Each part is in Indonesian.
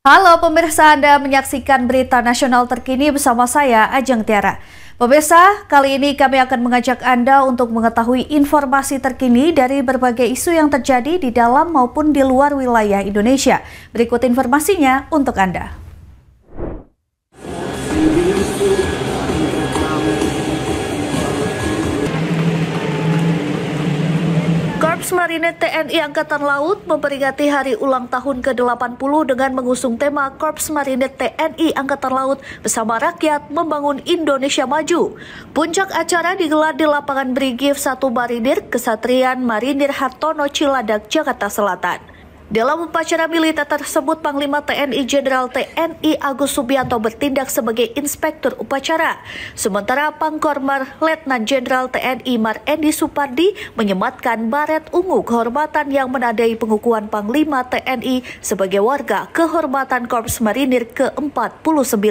Halo pemirsa, Anda menyaksikan berita nasional terkini bersama saya, Ajeng Tiara. Pemirsa, kali ini kami akan mengajak Anda untuk mengetahui informasi terkini dari berbagai isu yang terjadi di dalam maupun di luar wilayah Indonesia. Berikut informasinya untuk Anda. Korps Marinir TNI Angkatan Laut memperingati hari ulang tahun ke-80 dengan mengusung tema Korps Marinir TNI Angkatan Laut bersama rakyat membangun Indonesia Maju. Puncak acara digelar di lapangan Brigif 1 Marinir Kesatrian Marinir Hartono Ciladak, Jakarta Selatan. Dalam upacara militer tersebut, Panglima TNI Jenderal TNI Agus Subianto bertindak sebagai inspektur upacara. Sementara Pangkormar Letnan Jenderal TNI Mar Endi Supardi menyematkan baret ungu kehormatan yang menandai pengukuhan Panglima TNI sebagai warga kehormatan Korps Marinir ke-49.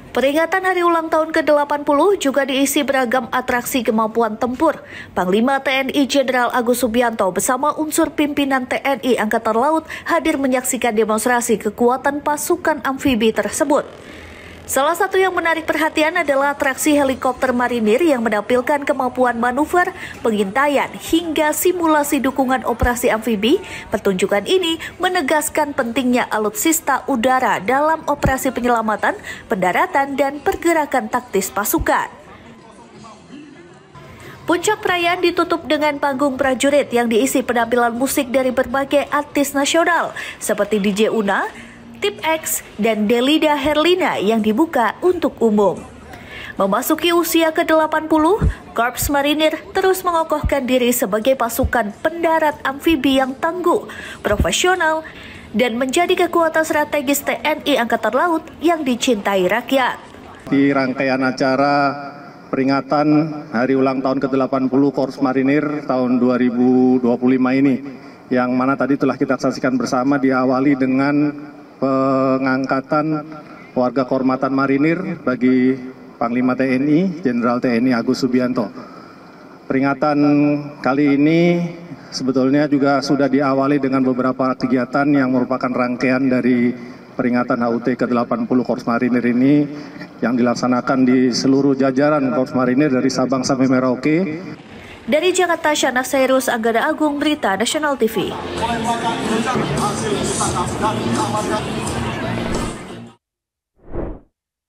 Peringatan hari ulang tahun ke-80 juga diisi beragam atraksi kemampuan tempur. Panglima TNI Jenderal Agus Subianto bersama unsur pimpinan TNI Angkatan Laut hadir menyaksikan demonstrasi kekuatan pasukan amfibi tersebut. Salah satu yang menarik perhatian adalah atraksi helikopter marinir yang menampilkan kemampuan manuver, pengintaian, hingga simulasi dukungan operasi amfibi. Pertunjukan ini menegaskan pentingnya alutsista udara dalam operasi penyelamatan, pendaratan, dan pergerakan taktis pasukan. Puncak perayaan ditutup dengan panggung prajurit yang diisi penampilan musik dari berbagai artis nasional seperti DJ Una, Tip X, dan Delida Herlina yang dibuka untuk umum. Memasuki usia ke-80, Korps Marinir terus mengokohkan diri sebagai pasukan pendarat amfibi yang tangguh, profesional, dan menjadi kekuatan strategis TNI Angkatan Laut yang dicintai rakyat. Di rangkaian acara peringatan Hari Ulang Tahun ke-80 Korps Marinir tahun 2025 ini, yang mana tadi telah kita saksikan bersama, diawali dengan pengangkatan warga kehormatan marinir bagi Panglima TNI Jenderal TNI Agus Subianto. Peringatan kali ini sebetulnya juga sudah diawali dengan beberapa kegiatan yang merupakan rangkaian dari peringatan HUT ke-80 Korps Marinir ini yang dilaksanakan di seluruh jajaran Korps Marinir dari Sabang sampai Merauke. Dari Jakarta, Syana Sairus, Anggada Agung, Berita Nasional TV.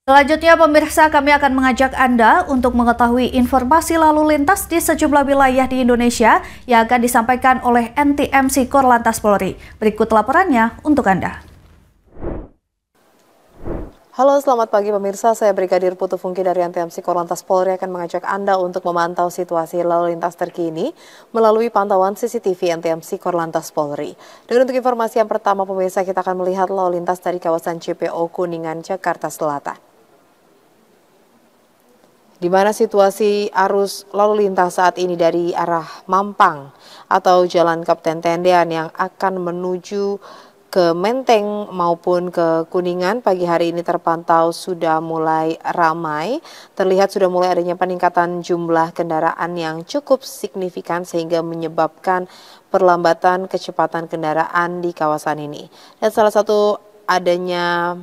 Selanjutnya, pemirsa, kami akan mengajak Anda untuk mengetahui informasi lalu lintas di sejumlah wilayah di Indonesia yang akan disampaikan oleh NTMC Korlantas Polri. Berikut laporannya untuk Anda. Halo, selamat pagi pemirsa. Saya Brigadir Putu Fungki dari NTMC Korlantas Polri akan mengajak Anda untuk memantau situasi lalu lintas terkini melalui pantauan CCTV NTMC Korlantas Polri. Dan untuk informasi yang pertama pemirsa, kita akan melihat lalu lintas dari kawasan CPO Kuningan, Jakarta Selatan, di mana situasi arus lalu lintas saat ini dari arah Mampang atau Jalan Kapten Tendean yang akan menuju ke Menteng maupun ke Kuningan pagi hari ini terpantau sudah mulai ramai. Terlihat sudah mulai adanya peningkatan jumlah kendaraan yang cukup signifikan sehingga menyebabkan perlambatan kecepatan kendaraan di kawasan ini. Dan salah satu adanya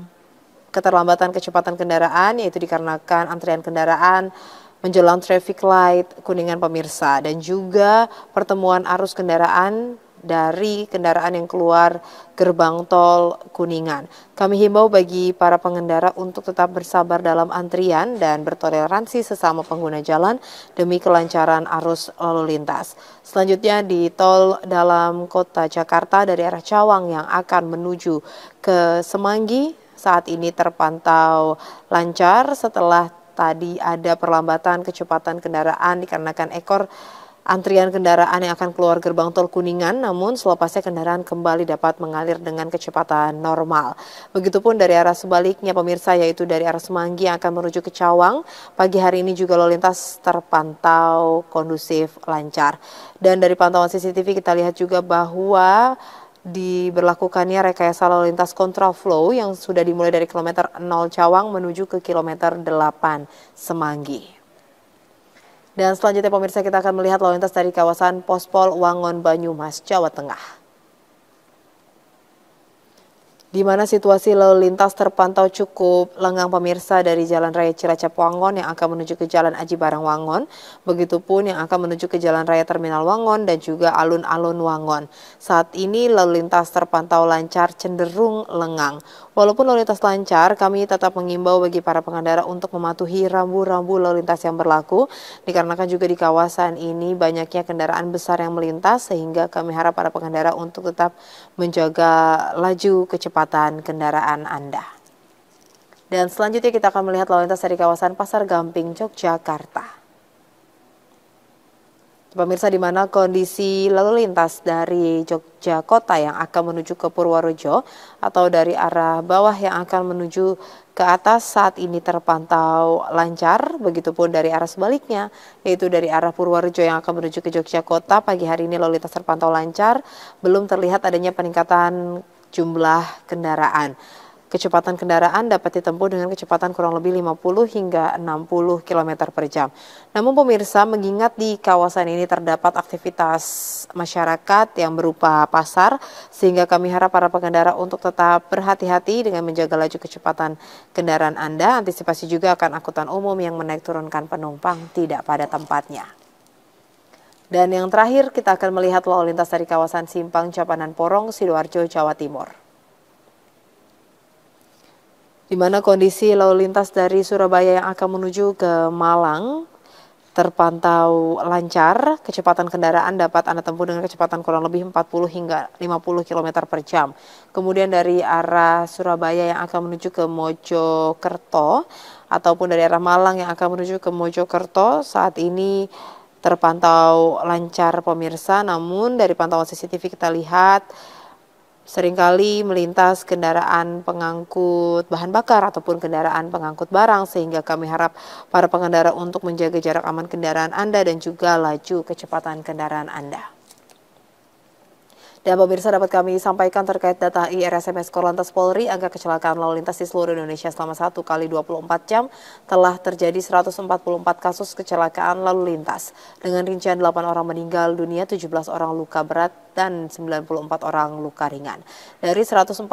keterlambatan kecepatan kendaraan yaitu dikarenakan antrian kendaraan menjelang traffic light Kuningan pemirsa, dan juga pertemuan arus kendaraan dari kendaraan yang keluar gerbang tol Kuningan. Kami himbau bagi para pengendara untuk tetap bersabar dalam antrian dan bertoleransi sesama pengguna jalan demi kelancaran arus lalu lintas. Selanjutnya di tol dalam kota Jakarta dari arah Cawang yang akan menuju ke Semanggi saat ini terpantau lancar setelah tadi ada perlambatan kecepatan kendaraan dikarenakan ekor antrian kendaraan yang akan keluar gerbang tol Kuningan, namun selepasnya kendaraan kembali dapat mengalir dengan kecepatan normal. Begitupun dari arah sebaliknya pemirsa, yaitu dari arah Semanggi yang akan menuju ke Cawang. Pagi hari ini juga lalu lintas terpantau kondusif lancar. Dan dari pantauan CCTV kita lihat juga bahwa diberlakukannya rekayasa lalu lintas kontraflow yang sudah dimulai dari kilometer 0 Cawang menuju ke kilometer 8 Semanggi. Dan selanjutnya pemirsa, kita akan melihat lalu lintas dari kawasan Pospol Wangon Banyumas, Jawa Tengah. di mana situasi lalu lintas terpantau cukup lengang pemirsa dari Jalan Raya Cilacap Wangon yang akan menuju ke Jalan Aji Barang Wangon, begitupun yang akan menuju ke Jalan Raya Terminal Wangon dan juga alun-alun Wangon. Saat ini lalu lintas terpantau lancar cenderung lengang. Walaupun lalu lintas lancar, kami tetap mengimbau bagi para pengendara untuk mematuhi rambu-rambu lalu lintas yang berlaku, dikarenakan juga di kawasan ini banyaknya kendaraan besar yang melintas, sehingga kami harap para pengendara untuk tetap menjaga laju kecepatan kendaraan Anda. Dan selanjutnya kita akan melihat lalu lintas dari kawasan Pasar Gamping, Yogyakarta. Pemirsa, di mana kondisi lalu lintas dari Jogja Kota yang akan menuju ke Purworejo atau dari arah bawah yang akan menuju ke atas saat ini terpantau lancar, begitupun dari arah sebaliknya, yaitu dari arah Purworejo yang akan menuju ke Jogja Kota. Pagi hari ini lalu lintas terpantau lancar, belum terlihat adanya peningkatan jumlah kendaraan. Kecepatan kendaraan dapat ditempuh dengan kecepatan kurang lebih 50 hingga 60 km per jam. Namun pemirsa, mengingat di kawasan ini terdapat aktivitas masyarakat yang berupa pasar, sehingga kami harap para pengendara untuk tetap berhati-hati dengan menjaga laju kecepatan kendaraan Anda. Antisipasi juga akan angkutan umum yang menaik turunkan penumpang tidak pada tempatnya. Dan yang terakhir, kita akan melihat lalu lintas dari kawasan Simpang Capanan Porong, Sidoarjo, Jawa Timur. Di mana kondisi lalu lintas dari Surabaya yang akan menuju ke Malang terpantau lancar. Kecepatan kendaraan dapat Anda tempuh dengan kecepatan kurang lebih 40 hingga 50 km per jam. Kemudian dari arah Surabaya yang akan menuju ke Mojokerto ataupun dari arah Malang yang akan menuju ke Mojokerto saat ini terpantau lancar pemirsa. Namun dari pantauan CCTV kita lihat seringkali melintas kendaraan pengangkut bahan bakar ataupun kendaraan pengangkut barang, sehingga kami harap para pengendara untuk menjaga jarak aman kendaraan Anda dan juga laju kecepatan kendaraan Anda. Dan pemirsa, dapat kami sampaikan terkait data IRSMS Korlantas Polri, angka kecelakaan lalu lintas di seluruh Indonesia selama 1 kali 24 jam telah terjadi 144 kasus kecelakaan lalu lintas. Dengan rincian 8 orang meninggal dunia, 17 orang luka berat, dan 94 orang luka ringan. Dari 144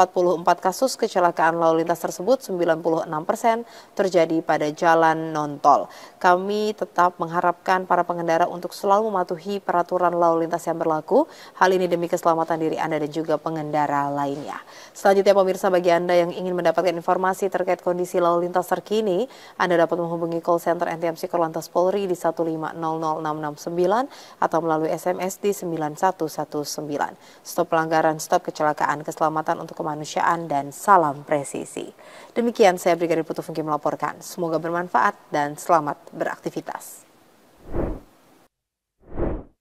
kasus kecelakaan lalu lintas tersebut, 96% terjadi pada jalan non-tol. Kami tetap mengharapkan para pengendara untuk selalu mematuhi peraturan lalu lintas yang berlaku. Hal ini demi keselamatan diri Anda dan juga pengendara lainnya. Selanjutnya pemirsa, bagi Anda yang ingin mendapatkan informasi terkait kondisi lalu lintas terkini, Anda dapat menghubungi call center NTMC Korlantas Polri di 1500669 atau melalui SMS di 9119. Stop pelanggaran, stop kecelakaan, keselamatan untuk kemanusiaan, dan salam presisi. Demikian saya Brigadir Putu Funky melaporkan. Semoga bermanfaat dan selamat beraktivitas.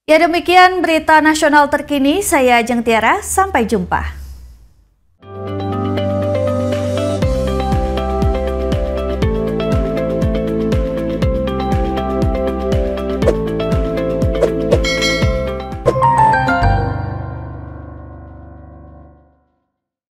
Ya, demikian berita nasional terkini. Saya Ajeng Tiara, sampai jumpa.